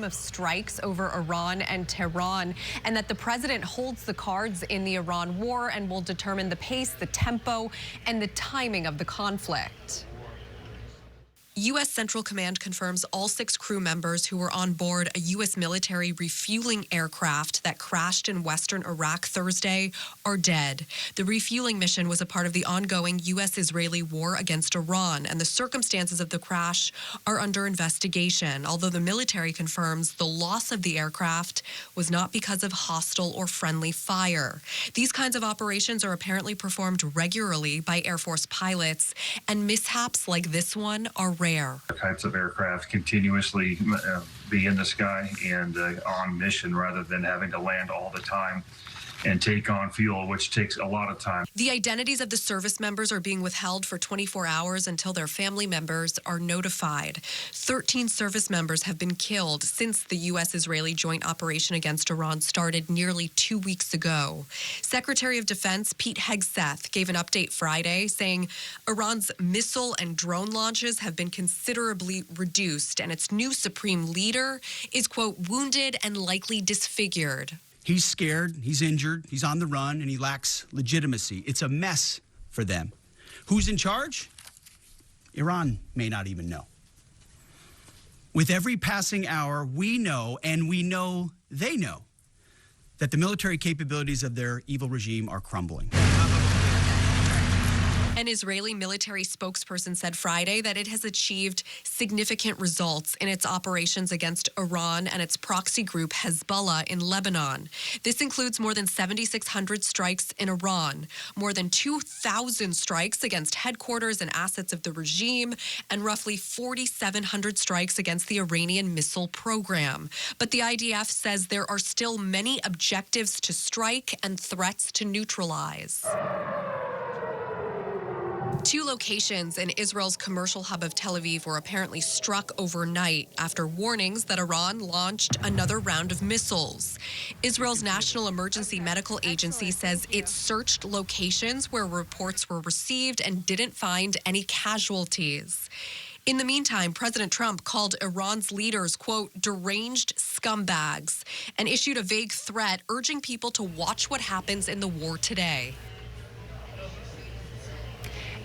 of strikes over Iran and Tehran, and that the president holds the cards in the Iran war and will determine the pace, the tempo, and the timing of the conflict. U.S. Central Command confirms all 6 crew members who were on board a U.S. military refueling aircraft that crashed in western Iraq Thursday are dead. The refueling mission was a part of the ongoing U.S.-Israeli war against Iran, and the circumstances of the crash are under investigation, although the military confirms the loss of the aircraft was not because of hostile or friendly fire. These kinds of operations are apparently performed regularly by Air Force pilots, and mishaps like this one are rare. Types of aircraft continuously be in the sky and on mission rather than having to land all the time and take on fuel, which takes a lot of time. The identities of the service members are being withheld for 24 hours until their family members are notified. 13 service members have been killed since the U.S.-Israeli joint operation against Iran started nearly 2 weeks ago. Secretary of Defense Pete Hegseth gave an update Friday saying Iran's missile and drone launches have been considerably reduced, and its new supreme leader is, quote, wounded and likely disfigured. He's scared, he's injured, he's on the run, and he lacks legitimacy. It's a mess for them. Who's in charge? Iran may not even know. With every passing hour, we know, and we know they know, that the military capabilities of their evil regime are crumbling. An Israeli military spokesperson said Friday that it has achieved significant results in its operations against Iran and its proxy group Hezbollah in Lebanon. This includes more than 7,600 strikes in Iran, more than 2,000 strikes against headquarters and assets of the regime, and roughly 4,700 strikes against the Iranian missile program. But the IDF says there are still many objectives to strike and threats to neutralize. 2 locations in Israel's commercial hub of Tel Aviv were apparently struck overnight after warnings that Iran launched another round of missiles. Israel's National Emergency Medical Agency says it searched locations where reports were received and didn't find any casualties. In the meantime, President Trump called Iran's leaders, quote, deranged scumbags, and issued a vague threat urging people to watch what happens in the war today.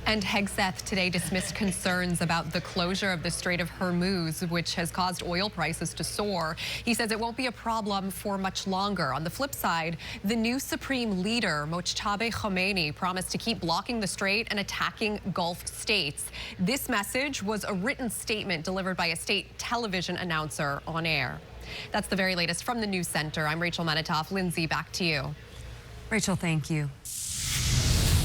And Hegseth today dismissed concerns about the closure of the Strait of Hormuz, which has caused oil prices to soar. He says it won't be a problem for much longer. On the flip side, the new supreme leader, Mojtaba Khomeini, promised to keep blocking the strait and attacking Gulf states. This message was a written statement delivered by a state television announcer on air. That's the very latest from the News Center. I'm Rachel Manitoff. Lindsay, back to you. Rachel, thank you.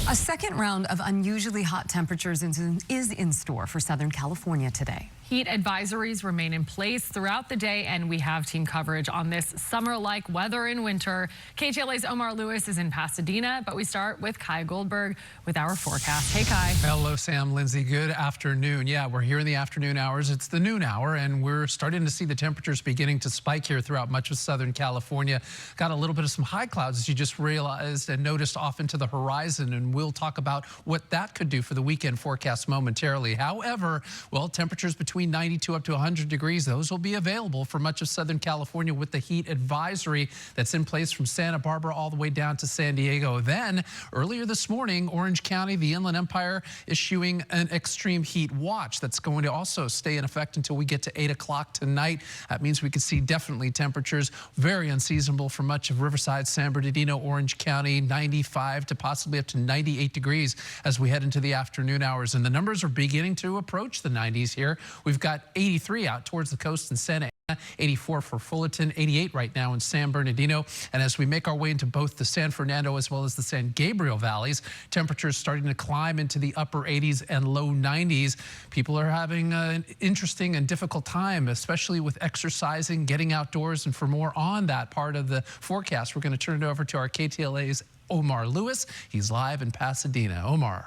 A second round of unusually hot temperatures is in store for Southern California today. Heat advisories remain in place throughout the day, and we have team coverage on this summer-like weather in winter. KTLA's Omar Lewis is in Pasadena, but we start with Kai Goldberg with our forecast. Hey, Kai. Hello, Sam, Lindsay. Good afternoon. Yeah, we're here in the afternoon hours. It's the noon hour, and we're starting to see the temperatures beginning to spike here throughout much of Southern California. Got a little bit of some high clouds, as you just realized and noticed, off into the horizon, and we'll talk about what that could do for the weekend forecast momentarily. However, well, temperatures between 92 up to 100 degrees, those will be available for much of Southern California with the heat advisory that's in place from Santa Barbara all the way down to San Diego. Then, earlier this morning, Orange County, the Inland Empire, issuing an extreme heat watch that's going to also stay in effect until we get to 8 o'clock tonight. That means we could see definitely temperatures very unseasonable for much of Riverside, San Bernardino, Orange County, 95 to possibly up to 98 degrees as we head into the afternoon hours. And the numbers are beginning to approach the 90s here. We've got 83 out towards the coast in Santa Ana, 84 for Fullerton, 88 right now in San Bernardino. And as we make our way into both the San Fernando as well as the San Gabriel valleys, temperatures starting to climb into the upper 80s and low 90s. People are having an interesting and difficult time, especially with exercising, getting outdoors. And for more on that part of the forecast, we're going to turn it over to our KTLA's Omar Lewis. He's live in Pasadena. Omar.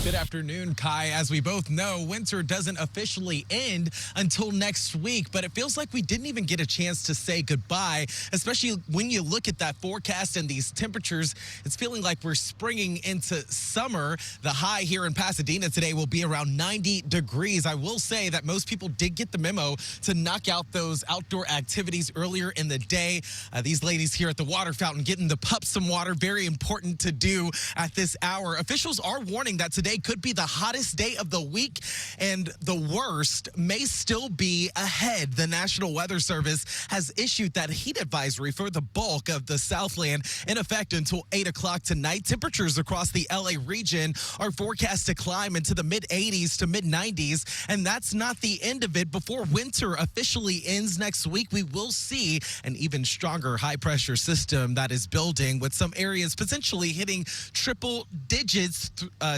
Good afternoon, Kai. As we both know, winter doesn't officially end until next week, but it feels like we didn't even get a chance to say goodbye, especially when you look at that forecast and these temperatures. It's feeling like we're springing into summer. The high here in Pasadena today will be around 90 degrees. I will say that most people did get the memo to knock out those outdoor activities earlier in the day. These ladies here at the water fountain getting the pups some water, very important to do at this hour. Officials are warning that today could be the hottest day of the week, and the worst may still be ahead. The National Weather Service has issued that heat advisory for the bulk of the Southland in effect until 8 o'clock tonight. Temperatures across the LA region are forecast to climb into the mid-80s to mid-90s, and that's not the end of it. Before winter officially ends next week, we will see an even stronger high-pressure system that is building, with some areas potentially hitting triple digits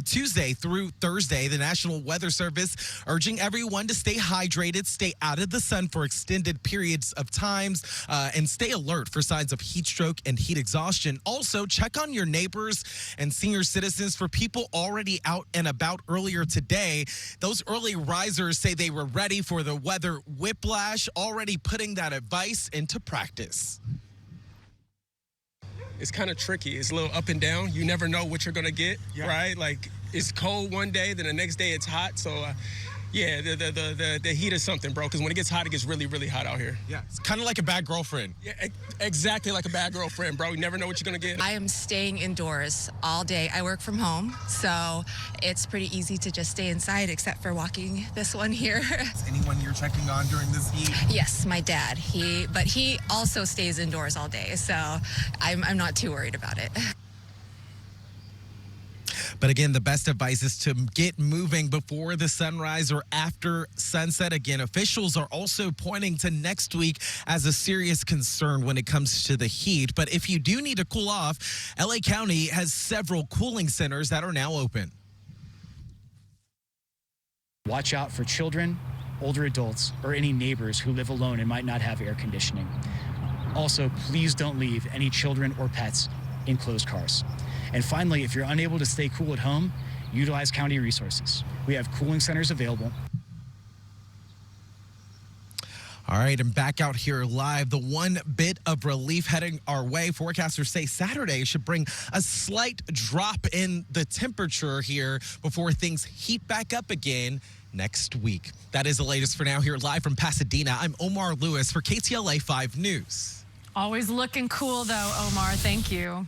Tuesday through Thursday. The National Weather Service urging everyone to stay hydrated, stay out of the sun for extended periods of times, and stay alert for signs of heat stroke and heat exhaustion. Also, check on your neighbors and senior citizens. For people already out and about earlier today, those early risers say they were ready for the weather whiplash, already putting that advice into practice. It's kind of tricky. It's a little up and down. You never know what you're going to get, right? Like, it's cold one day, then the next day it's hot. So, yeah, the heat is something, bro, because when it gets hot, it gets really, really hot out here. Yeah, it's kind of like a bad girlfriend. Yeah, exactly like a bad girlfriend, bro. You never know what you're going to get. I am staying indoors all day. I work from home, so it's pretty easy to just stay inside, except for walking this one here. Is anyone you're checking on during this heat? Yes, my dad. But he also stays indoors all day, so I'm not too worried about it. But again, the best advice is to get moving before the sunrise or after sunset. Again, officials are also pointing to next week as a serious concern when it comes to the heat. But if you do need to cool off, LA County has several cooling centers that are now open. Watch out for children, older adults, or any neighbors who live alone and might not have air conditioning. Also, please don't leave any children or pets in closed cars. And finally, if you're unable to stay cool at home, utilize county resources. We have cooling centers available. All right, and back out here live, the one bit of relief heading our way. Forecasters say Saturday should bring a slight drop in the temperature here before things heat back up again next week. That is the latest for now here live from Pasadena. I'm Omar Lewis for KTLA 5 News. Always looking cool, though, Omar. Thank you.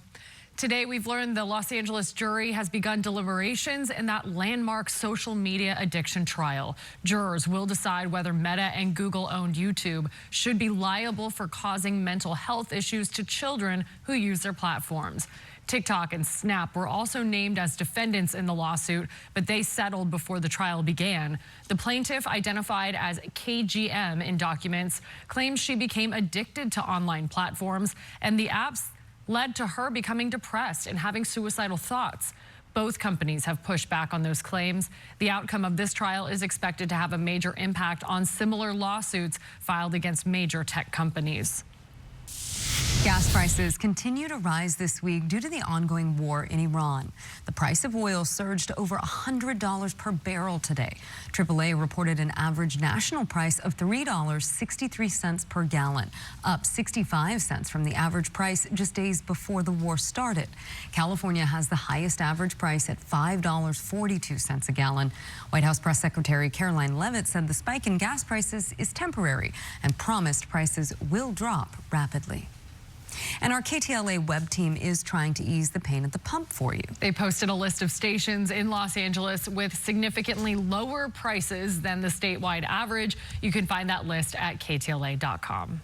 Today, we've learned the Los Angeles jury has begun deliberations in that landmark social media addiction trial. Jurors will decide whether Meta and Google-owned YouTube should be liable for causing mental health issues to children who use their platforms. TikTok and Snap were also named as defendants in the lawsuit, but they settled before the trial began. The plaintiff, identified as KGM in documents, claims she became addicted to online platforms, and the apps led to her becoming depressed and having suicidal thoughts. Both companies have pushed back on those claims. The outcome of this trial is expected to have a major impact on similar lawsuits filed against major tech companies. Gas prices continue to rise this week due to the ongoing war in Iran. The price of oil surged to over $100 per barrel today. AAA reported an average national price of $3.63 per gallon, up 65 cents from the average price just days before the war started. California has the highest average price at $5.42 a gallon. White House Press Secretary Caroline Leavitt said the spike in gas prices is temporary and promised prices will drop rapidly. And our KTLA web team is trying to ease the pain at the pump for you. They posted a list of stations in Los Angeles with significantly lower prices than the statewide average. You can find that list at KTLA.com.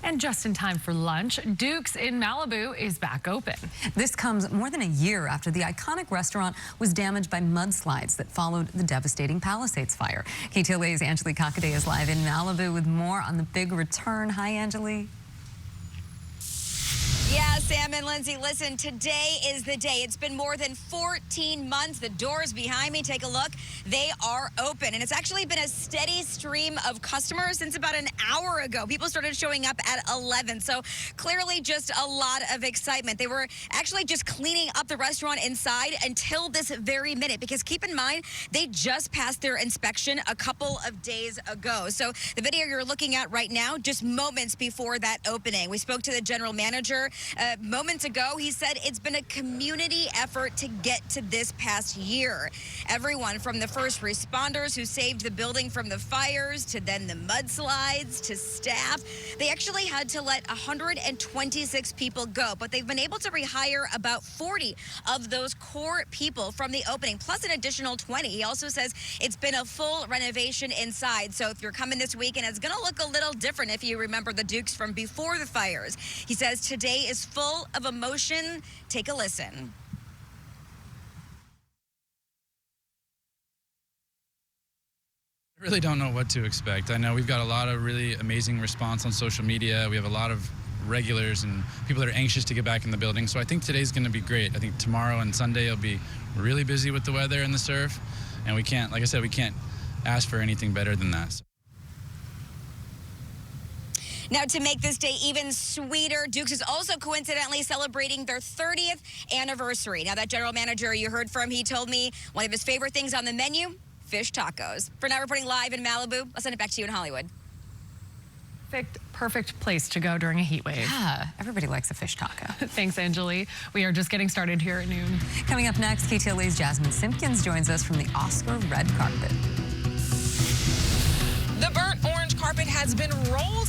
And just in time for lunch, Duke's in Malibu is back open. This comes more than a year after the iconic restaurant was damaged by mudslides that followed the devastating Palisades fire. KTLA's Angelique Kakaday is live in Malibu with more on the big return. Hi, Angelique. Yeah, Sam and Lindsay, listen, today is the day. It's been more than 14 months. The doors behind me, take a look. They are open. And it's actually been a steady stream of customers since about an hour ago. People started showing up at 11. So clearly just a lot of excitement. They were actually just cleaning up the restaurant inside until this very minute. Because keep in mind, they just passed their inspection a couple of days ago. So the video you're looking at right now, just moments before that opening. We spoke to the general manager moments ago. He said it's been a community effort to get to this past year. Everyone from the first responders who saved the building from the fires to then the mudslides to staff. They actually had to let 126 people go, but they've been able to rehire about 40 of those core people from the opening, plus an additional 20. He also says it's been a full renovation inside. So if you're coming this weekend, it's going to look a little different if you remember the Dukes from before the fires. He says today is full of emotion. Take a listen. I really don't know what to expect. I know we've got a lot of really amazing response on social media. We have a lot of regulars and people that are anxious to get back in the building. So I think today's going to be great. I think tomorrow and Sunday will be really busy with the weather and the surf. And we can't, like I said, we can't ask for anything better than that. Now, to make this day even sweeter, Dukes is also coincidentally celebrating their 30th anniversary. Now, that general manager you heard from, he told me one of his favorite things on the menu, fish tacos. For now, reporting live in Malibu, I'll send it back to you in Hollywood. Perfect place to go during a heat wave. Yeah, everybody likes a fish taco. Thanks, Anjali. We are just getting started here at noon. Coming up next, KTLA's Jasmine Simpkins joins us from the Oscar red carpet. The burnt orange carpet has been rolled